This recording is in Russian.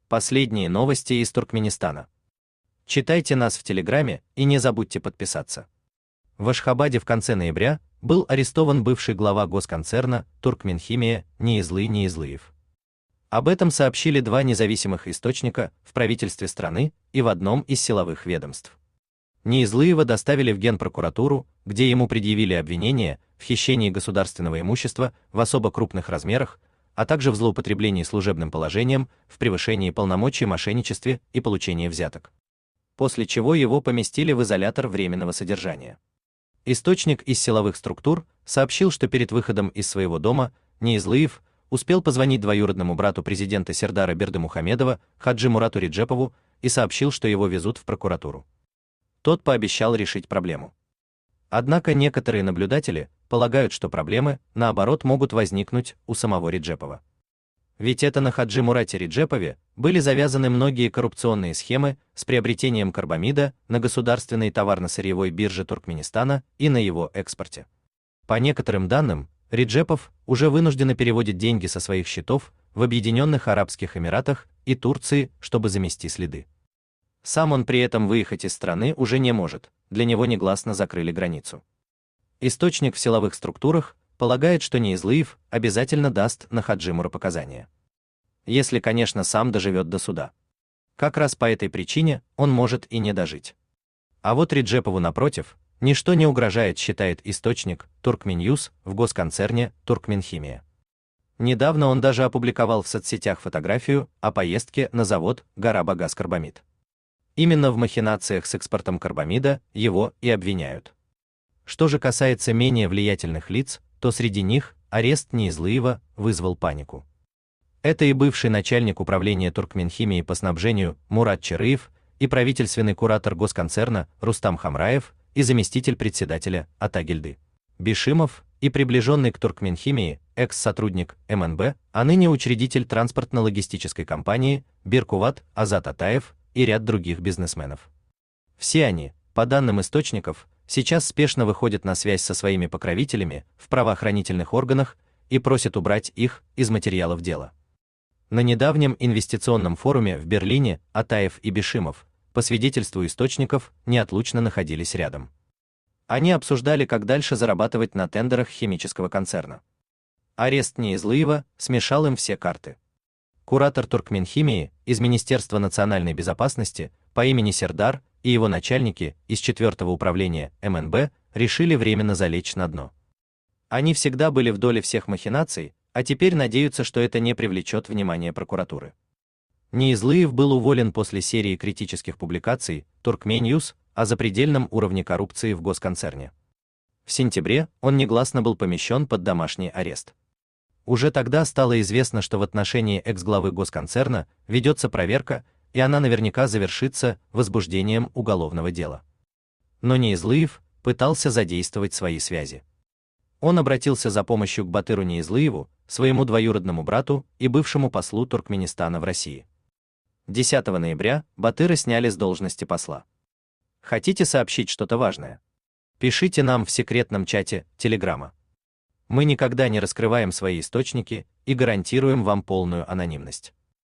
Последние новости из Туркменистана. Читайте нас в Телеграме и не забудьте подписаться. В Ашхабаде в конце ноября был арестован бывший глава госконцерна «Туркменхимия» Неизлыев. Об этом сообщили два независимых источника в правительстве страны и в одном из силовых ведомств. Неизлыева доставили в Генпрокуратуру, где ему предъявили обвинения в хищении государственного имущества в особо крупных размерах, а также в злоупотреблении служебным положением, в превышении полномочий, мошенничестве и получении взяток. После чего его поместили в изолятор временного содержания. Источник из силовых структур сообщил, что перед выходом из своего дома Неизлыев успел позвонить двоюродному брату президента Сердара Бердымухамедова Хаджи Мурату Реджепову и сообщил, что его везут в прокуратуру. Тот пообещал решить проблему. Однако некоторые наблюдатели полагают, что проблемы, наоборот, могут возникнуть у самого Реджепова. Ведь это на Хаджи Мурате Реджепове были завязаны многие коррупционные схемы с приобретением карбамида на государственной товарно-сырьевой бирже Туркменистана и на его экспорте. По некоторым данным, Реджепов уже вынужденно переводит деньги со своих счетов в Объединенных Арабских Эмиратах и Турции, чтобы замести следы. Сам он при этом выехать из страны уже не может, для него негласно закрыли границу. Источник в силовых структурах полагает, что Неизлыев обязательно даст на Хаджимура показания. Если, конечно, сам доживет до суда. Как раз по этой причине он может и не дожить. А вот Реджепову, напротив, ничто не угрожает, считает источник Туркменньюз в госконцерне «Туркменхимия». Недавно он даже опубликовал в соцсетях фотографию о поездке на завод «Гарабагаз-Карбамид». Именно в махинациях с экспортом карбамида его и обвиняют. Что же касается менее влиятельных лиц, то среди них арест Неизлыева вызвал панику. Это и бывший начальник управления Туркменхимии по снабжению Мурат Черыев, и правительственный куратор госконцерна Рустам Хамраев, и заместитель председателя Атагильды Бишимов, и приближенный к Туркменхимии экс-сотрудник МНБ, а ныне учредитель транспортно-логистической компании Биркуват Азат Атаев и ряд других бизнесменов. Все они, по данным источников, сейчас спешно выходят на связь со своими покровителями в правоохранительных органах и просят убрать их из материалов дела. На недавнем инвестиционном форуме в Берлине Атаев и Бишимов, по свидетельству источников, неотлучно находились рядом. Они обсуждали, как дальше зарабатывать на тендерах химического концерна. Арест Неизлыева смешал им все карты. Куратор Туркменхимии из Министерства национальной безопасности по имени Сердар и его начальники из 4-го управления МНБ решили временно залечь на дно. Они всегда были в доле всех махинаций, а теперь надеются, что это не привлечет внимание прокуратуры. Неизлыев был уволен после серии критических публикаций Туркменньюз о запредельном уровне коррупции в госконцерне. В сентябре он негласно был помещен под домашний арест. Уже тогда стало известно, что в отношении экс-главы госконцерна ведется проверка, и она наверняка завершится возбуждением уголовного дела. Но Неизлыев пытался задействовать свои связи. Он обратился за помощью к Батыру Неизлыеву, своему двоюродному брату и бывшему послу Туркменистана в России. 10 ноября Батыра сняли с должности посла. Хотите сообщить что-то важное? Пишите нам в секретном чате Телеграма. Мы никогда не раскрываем свои источники и гарантируем вам полную анонимность.